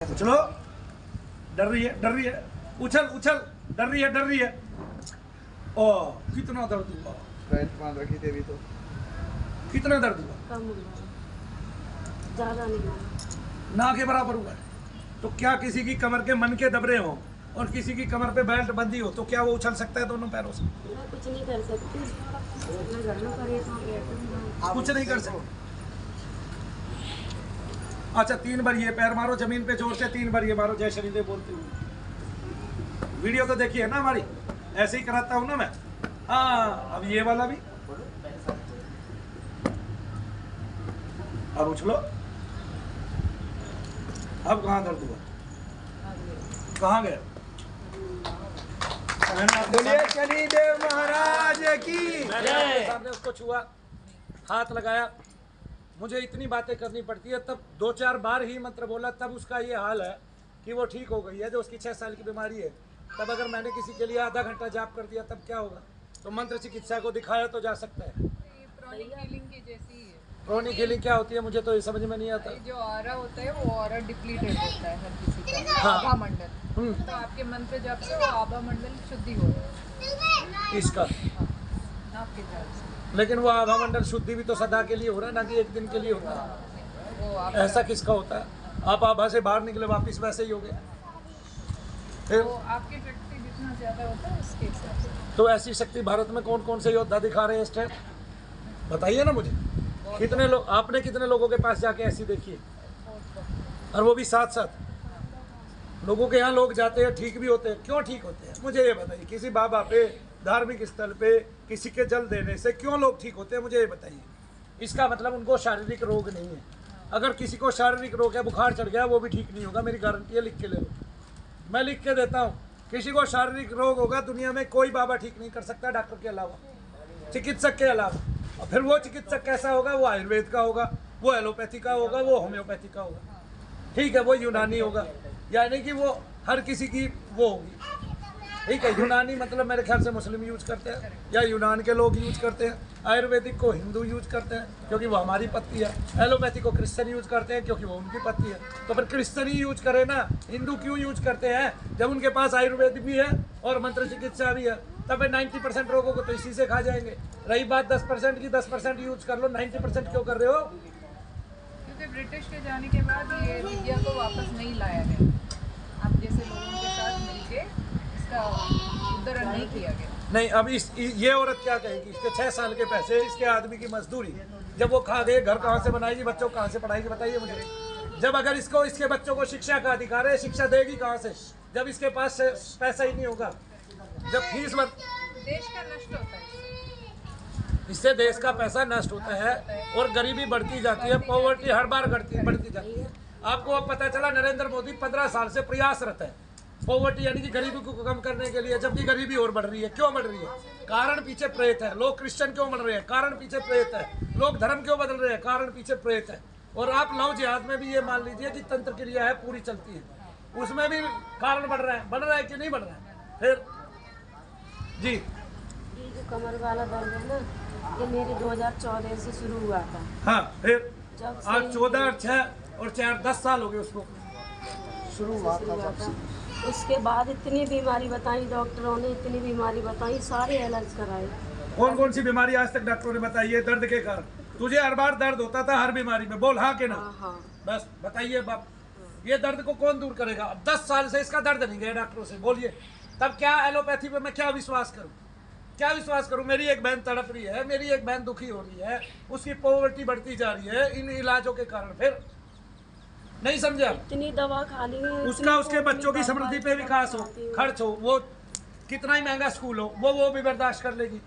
चलो, डर रही है, उछल उछल, डर रही है। ओ कितना दर्द हुआ। बेल्ट बांध रखी थी अभी तो। कितना दर्द हुआ? कम हुआ, ज़्यादा नहीं हुआ। ना के बराबर हुआ है। तो क्या किसी की कमर के मन के दबरे हो और किसी की कमर पे बेल्ट बंदी हो तो क्या वो उछल सकता है दोनों पैरों से? मैं कुछ नहीं कर सकती, मैं घर में परेशान। कुछ नहीं कर सकते। अच्छा 3 बार ये पैर मारो जमीन पे जोर से, 3 बार ये मारो जय शनिदेव बोलते हुए। वीडियो तो देखी है ना हमारी, ऐसे ही कराता हूँ ना मैं। हाँ अब ये वाला भी। अब उछलो। अब कहाँ दर्द हुआ? कहाँ गया? बोलिए शनिदेव महाराज की सामने उसको छुआ, हाथ लगाया। मुझे इतनी बातें करनी पड़ती है, तब 2-4 बार ही मंत्र बोला, तब उसका ये हाल है कि वो ठीक हो गई है। जो उसकी 6 साल की बीमारी है, तब अगर मैंने किसी के लिए आधा घंटा जाप कर दिया तब क्या होगा? तो मंत्र चिकित्सा को दिखाया तो जा सकता है। क्रॉनिक हीलिंग की जैसी ही है। क्रॉनिक हीलिंग क्या होती है मुझे तो ये समझ में नहीं आता। ये जो ऑरा होता है वो ऑरा डिप्लीटेड होता है हर किसी का। हाँ। आभा मंडल। तो आपके मंत्र जप से वो आभा मंडल शुद्धि हो रहा है इसका, आपके जाप से। लेकिन वो आभा मंडल शुद्धि भी तो सदा के लिए हो रहा है, ना कि एक दिन के लिए होता है। वो आप ऐसा किसका होता है? आप आभा से बाहर निकले वापिस वैसे ही हो गए। फिर वो आपकी शक्ति जितना ज्यादा होता है उसके हिसाब से। तो ऐसी शक्ति भारत में कौन कौन से योद्धा दिखा रहे हैं इस टाइम? बताइए ना मुझे। कितने लोग, आपने कितने लोगों के पास जाके ऐसी देखी है? और वो भी साथ साथ लोगों के यहाँ लोग जाते हैं, ठीक भी होते हैं। क्यों ठीक होते हैं मुझे ये बताइए। किसी बाबा पे, धार्मिक स्थल पे किसी के जल देने से क्यों लोग ठीक होते हैं मुझे ये बताइए। इसका मतलब उनको शारीरिक रोग नहीं है। अगर किसी को शारीरिक रोग है, बुखार चढ़ गया, वो भी ठीक नहीं होगा, मेरी गारंटी है, लिख के ले लो। मैं लिख के देता हूँ, किसी को शारीरिक रोग होगा दुनिया में कोई बाबा ठीक नहीं कर सकता डॉक्टर के अलावा, चिकित्सक के अलावा। और फिर वो चिकित्सक कैसा होगा? वो आयुर्वेद का होगा, वो एलोपैथी का होगा, वो होम्योपैथी का होगा, ठीक है, वो यूनानी होगा। यानी कि वो हर किसी की वो होगी, ठीक है। यूनानी मतलब मेरे ख्याल से मुस्लिम यूज करते हैं या यूनान के लोग यूज करते हैं। आयुर्वेदिक को हिंदू यूज करते हैं क्योंकि वो हमारी पत्ती है। एलोपैथी को क्रिश्चियन यूज करते हैं क्योंकि वो उनकी पत्ती है। तो फिर क्रिश्चियन ही यूज करे ना, हिंदू क्यों यूज करते हैं? जब उनके पास आयुर्वेद भी है और मंत्र चिकित्सा भी है, तब 90% रोगों को तो इसी से खा जाएंगे। रही बात 10% की, 10% यूज कर लो, 90% क्यों कर रहे हो? क्योंकि ब्रिटिश के जाने के बाद ये विद्या को वापस नहीं लाया गया। आप जैसे लोगों के साथ मिलके इसका उद्धरण नहीं किया गया। नहीं, अब ये औरत क्या कहेगी? इसके 6 साल के पैसे, इसके आदमी की मजदूरी, जब वो खा गए, घर कहाँ से बनाएगी, बच्चों को कहाँ से पढ़ाएगी? बताइए मुझे। जब अगर इसको, इसके बच्चों को शिक्षा का अधिकार है, शिक्षा देगी कहाँ से जब इसके पास पैसा ही नहीं होगा? जब फीस देश का नष्ट होता है इससे देश का पैसा नष्ट होता है और गरीबी बढ़ती जाती है, पॉवर्टी हर बार बढ़ती जाती है। आपको अब पता चला नरेंद्र मोदी 15 साल से प्रयासरत है पॉवर्टी यानी कि गरीबी को कम करने के लिए, जबकि गरीबी और बढ़ रही है। क्यों बढ़ रही है? कारण पीछे प्रेत है। लोग क्रिश्चियन क्यों बन रहे हैं? कारण पीछे प्रेत है। लोग धर्म क्यों बदल रहे हैं? कारण पीछे प्रेत है। और आप लव जिहाद में भी ये मान लीजिए कि तंत्र क्रिया है पूरी चलती है, उसमें भी कारण बढ़ रहा है कि नहीं बढ़ रहा है? फिर जी ये जो कमर वाला दर्द है ना, ये मेरे 2014 से शुरू हुआ था। हाँ, फिर जब से आज 14 और 6 और 4 10 साल हो गए उसको शुरू हुआ था। उसके बाद इतनी बीमारी बताई डॉक्टरों ने, इतनी बीमारी बताई, सारे इलाज कराए। कौन कौन सी बीमारी आज तक डॉक्टरों ने बताई है दर्द के कारण? तुझे हर बार दर्द होता था हर बीमारी में, बोल हाँ के ना? हाँ। बस बताइए बाप, ये दर्द को कौन दूर करेगा? अब 10 साल से इसका दर्द नहीं गया डॉक्टरों से, बोलिए। तब क्या एलोपैथी पे मैं क्या विश्वास करूं? क्या विश्वास करूं? मेरी एक बहन तड़प रही है, मेरी एक बहन दुखी हो रही है, उसकी पॉवर्टी बढ़ती जा रही है इन इलाजों के कारण। फिर नहीं समझा? इतनी दवा खा ली, उसका उसके बच्चों की समृद्धि पे विकास हो, खर्च हो, वो कितना ही महंगा स्कूल हो, वो भी बर्दाश्त कर लेगी,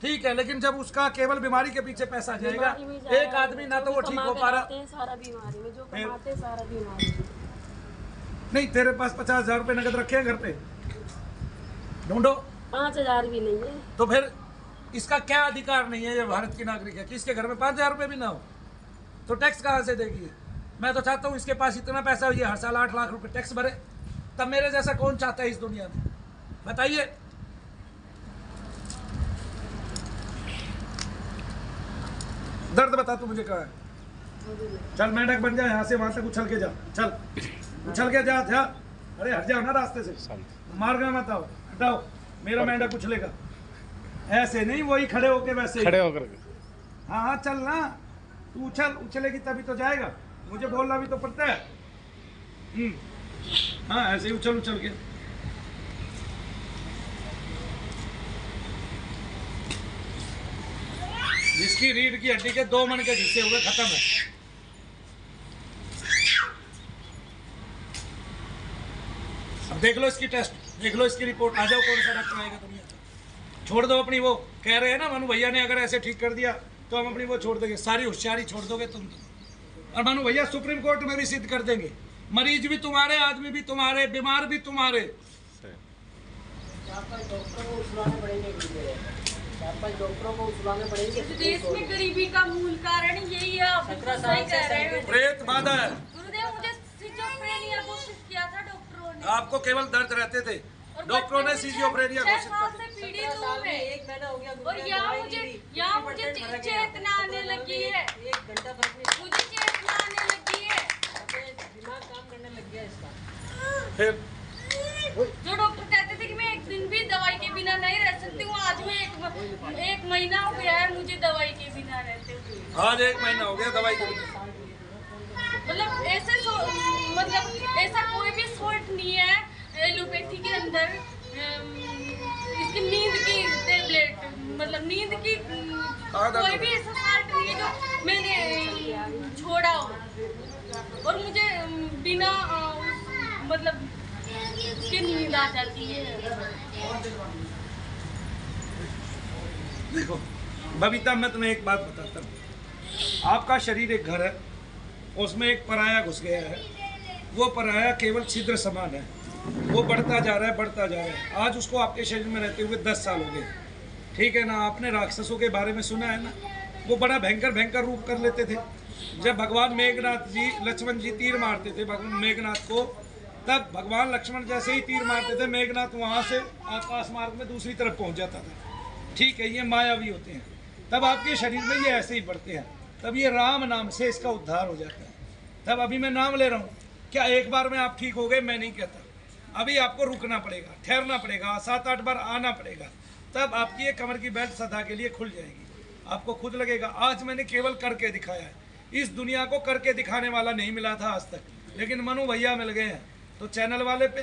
ठीक है। लेकिन जब उसका केवल बीमारी के पीछे पैसा जाएगा, एक आदमी ना तो वो ठीक हो पा रहा, सारा बीमारी में जो कमाते सारा बीमारी में। नहीं तेरे पास 50,000 रुपये नगद रखे हैं घर पे, ढूंढो। 5,000 भी नहीं है। तो फिर इसका क्या अधिकार नहीं है? ये भारत की नागरिक है कि इसके घर में 5,000 रुपये भी ना हो तो टैक्स कहाँ से देगी? मैं तो चाहता हूँ इसके पास इतना पैसा हो, ये हर साल 8 लाख रुपए टैक्स भरे। तब मेरे जैसा कौन चाहता है इस दुनिया में? बताइए। दर्द बता तू मुझे कहाँ है? चल मेंढक बन जा, यहाँ से वहां तक उछल के जा, चल। उछल के जा जा। अरे हट जाओ ना रास्ते से, मार गए मत आओ, हटाओ, मेरा मेंढक उछलेगा। ऐसे नहीं, वही खड़े होके वैसे खड़े होकर हाँ हाँ चल ना, तू उछलेगी तभी तो जाएगा, मुझे बोलना भी तो पड़ता है। हाँ ऐसे ही उछल के। जिसकी रीढ़ की हड्डी के 2 मन के हिस्से हुए, खत्म है। अब देख लो इसकी टेस्ट, देख लो इसकी रिपोर्ट, आ जाओ कौन सा डॉक्टर आएगा दुनिया का। छोड़ दो अपनी वो, कह रहे हैं ना मनु भैया ने अगर ऐसे ठीक कर दिया तो हम अपनी वो छोड़ देंगे, सारी होशियारी छोड़ दोगे तुम। और मनु भैया सुप्रीम कोर्ट में भी सिद्ध कर देंगे, मरीज भी तुम्हारे, आदमी भी तुम्हारे, बीमार भी तुम्हारे। देश में गरीबी का मूल कारण यही है, आप सही कह रहे हैं। प्रेत बाधा है। गुरुदेव मुझे सिजोफ्रेनिया घोषित किया था डॉक्टरों ने। आपको केवल दर्द रहते थे, डॉक्टरों ने सिजोफ्रेनिया घोषित कर दिया। पीड़ित हूँ मैं, और यहाँ मुझे चेतना आने लगी है, मुझे चेतना आने लगी है। दिमाग काम करने लग गया इसका। फिर जो डॉक्टर कहते थे कि मैं एक दिन भी दवाई के बिना नहीं रह सकती हूँ, आज मैं एक महीना हो गया है मुझे दवाई के बिना रहते हुए। आज 1 महीना हो गया दवाई के बिना। मतलब ऐसा कोई भी सॉल्ट नहीं है एलोपैथी के अंदर। इसकी नींद की टेबलेट, मतलब नींद की कोई भी ऐसा सॉल्ट नहीं है जो मैंने छोड़ा हो, और मुझे बिना मतलब उसकी नींद आ जाती है। देखो बबीता, मैं तुम्हें एक बात बताता हूँ। आपका शरीर एक घर है, उसमें एक पराया घुस गया है। वो पराया केवल छिद्र समान है, वो बढ़ता जा रहा है, बढ़ता जा रहा है। आज उसको आपके शरीर में रहते हुए 10 साल हो गए, ठीक है ना। आपने राक्षसों के बारे में सुना है ना, वो बड़ा भयंकर रूप कर लेते थे। जब भगवान मेघनाथ जी, लक्ष्मण जी तीर मारते थे भगवान मेघनाथ को, तब भगवान लक्ष्मण जैसे ही तीर मारते थे, मेघनाथ वहाँ से आकाश मार्ग में दूसरी तरफ पहुँच जाता था। ठीक है, ये मायावी होते हैं। तब आपके शरीर में ये ऐसे ही बढ़ते हैं, तब ये राम नाम से इसका उद्धार हो जाता है। तब अभी मैं नाम ले रहा हूँ, क्या एक बार में आप ठीक हो गए? मैं नहीं कहता, अभी आपको रुकना पड़ेगा, ठहरना पड़ेगा, 7-8 बार आना पड़ेगा, तब आपकी ये कमर की बेल्ट सदा के लिए खुल जाएगी। आपको खुद लगेगा आज मैंने केवल करके दिखाया है। इस दुनिया को करके दिखाने वाला नहीं मिला था आज तक, लेकिन मनु भैया मिल गए हैं। तो चैनल वाले पे,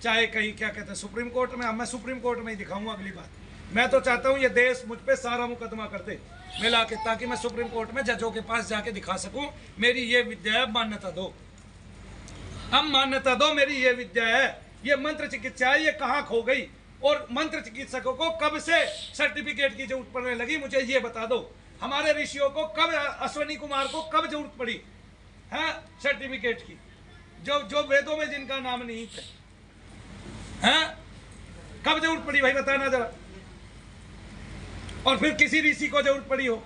चाहे कहीं क्या कहते हैं सुप्रीम कोर्ट में, मैं सुप्रीम कोर्ट में ही दिखाऊंगा अगली बात। मैं तो चाहता हूँ ये देश मुझ पे सारा मुकदमा कर दे मिला के, ताकि मैं सुप्रीम कोर्ट में जजों के पास जाके दिखा सकूं मेरी ये विद्या है, मान्यता दो, हम मान्यता दो, मेरी ये विद्या है, ये मंत्र चिकित्सा है, ये कहाँ खो गई, और मंत्र चिकित्सकों को कब से सर्टिफिकेट की जरूरत पड़ने लगी, मुझे ये बता दो। हमारे ऋषियों को कब, अश्वनी कुमार को कब जरूरत पड़ी है सर्टिफिकेट की, जो वेदों में जिनका नाम नहीं है, कब जरूरत पड़ी भाई बताना जरा। और फिर किसी ऋषि को जरूरत पड़ी हो,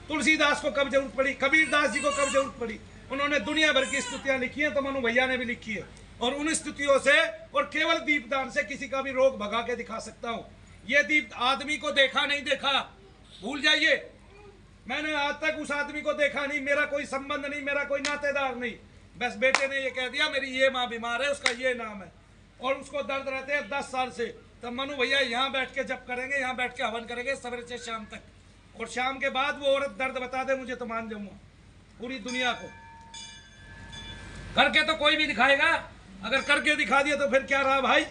तुलसीदास को कब जरूरत पड़ी, कबीरदास जी को कब जरूरत पड़ी, उन्होंने दुनिया भर की स्तुतियां लिखी हैं, तो मनु भैया ने भी लिखी है। और उन स्तुतियों से और केवल दीपदान से किसी का भी रोग भगा के दिखा सकता हूं। ये दीप आदमी को देखा नहीं देखा, भूल जाइए, मैंने आज तक उस आदमी को देखा नहीं, मेरा कोई संबंध नहीं, मेरा कोई नातेदार नहीं। बस बेटे ने ये कह दिया मेरी ये माँ बीमार है, उसका ये नाम है, और उसको दर्द रहते हैं 10 साल से। तब मनु भैया यहाँ बैठ के जब करेंगे, यहाँ बैठ के हवन करेंगे सवेरे से शाम तक, और शाम के बाद वो औरत दर्द बता दे मुझे तो मान जाऊंगा पूरी दुनिया को। करके तो कोई भी दिखाएगा, अगर करके दिखा दिया तो फिर क्या रहा भाई,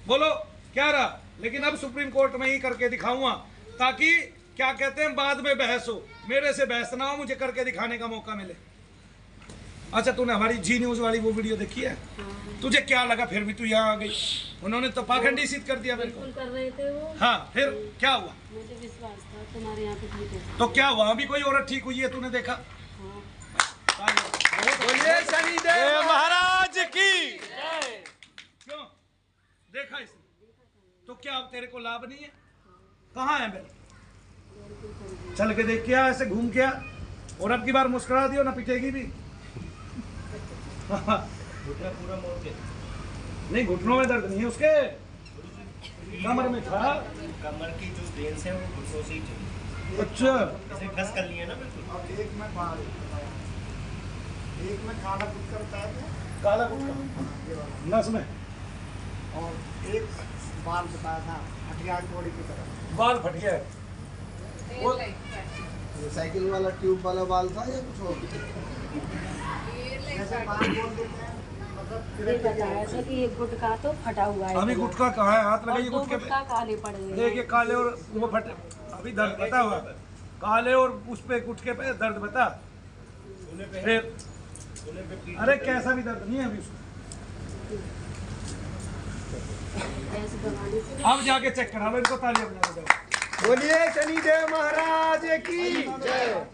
बोलो क्या रहा। लेकिन अब सुप्रीम कोर्ट में ही करके दिखाऊंगा, ताकि क्या कहते हैं बाद में बहस हो, मेरे से बहस ना हो, मुझे करके दिखाने का मौका मिले। अच्छा तूने हमारी जी न्यूज वाली वो वीडियो देखी है? तुझे क्या लगा फिर भी तू यहाँ आ गई? उन्होंने तो पाखंडी सिद्ध कर दिया मेरे को। कर रहे थे वो। हाँ फिर क्या हुआ? मुझे विश्वास था तुम्हारे यहाँ पे ठीक है। तो क्या हुआ? अभी कोई औरत ठीक हुई है तूने देखा? बोलिए शनिदेव महाराज की। क्यों देखा इसने? तो क्या अब तेरे को लाभ नहीं है? कहाँ है मेरे? चल के देख क्या ऐसे घूम क्या, और अब की बार मुस्कुरा दियो ना पिटेगी भी। घुटना पूरा मोड़ के, नहीं घुटनों में दर्द नहीं है उसके, कमर में था। कमर की जो वेन्स है वो घुटनों से ही चली। अच्छा जैसे घस कर लिए ना बिल्कुल। एक में खाना कुछ करता है काला गुटका नस में, और एक बाल बताया था हटिया कोड़ी की तरफ। बाल फट गया है। वो ये साइकिल वाला ट्यूब वाला बाल था या कुछ और? जैसे बाल बोल देते हैं मतलब ये बताया था कि ये गुटका तो फटा हुआ है। अभी गुटका कहाँ है? हाथ और लगाइए दो गुटके गुटका पे, काले पड़ गए हैं। देखिए काले और वो फटे। अभी दर्द बता हुआ काले और उस पे गुटके पे दर्द बता फिर। अरे कैसा भी दर्द नहीं है अभी उसको। ऐसे दबाने से अब जाके चेक करा लो इनको, तालियां बजा दो। बोलिए शनिदेव महाराज की जय।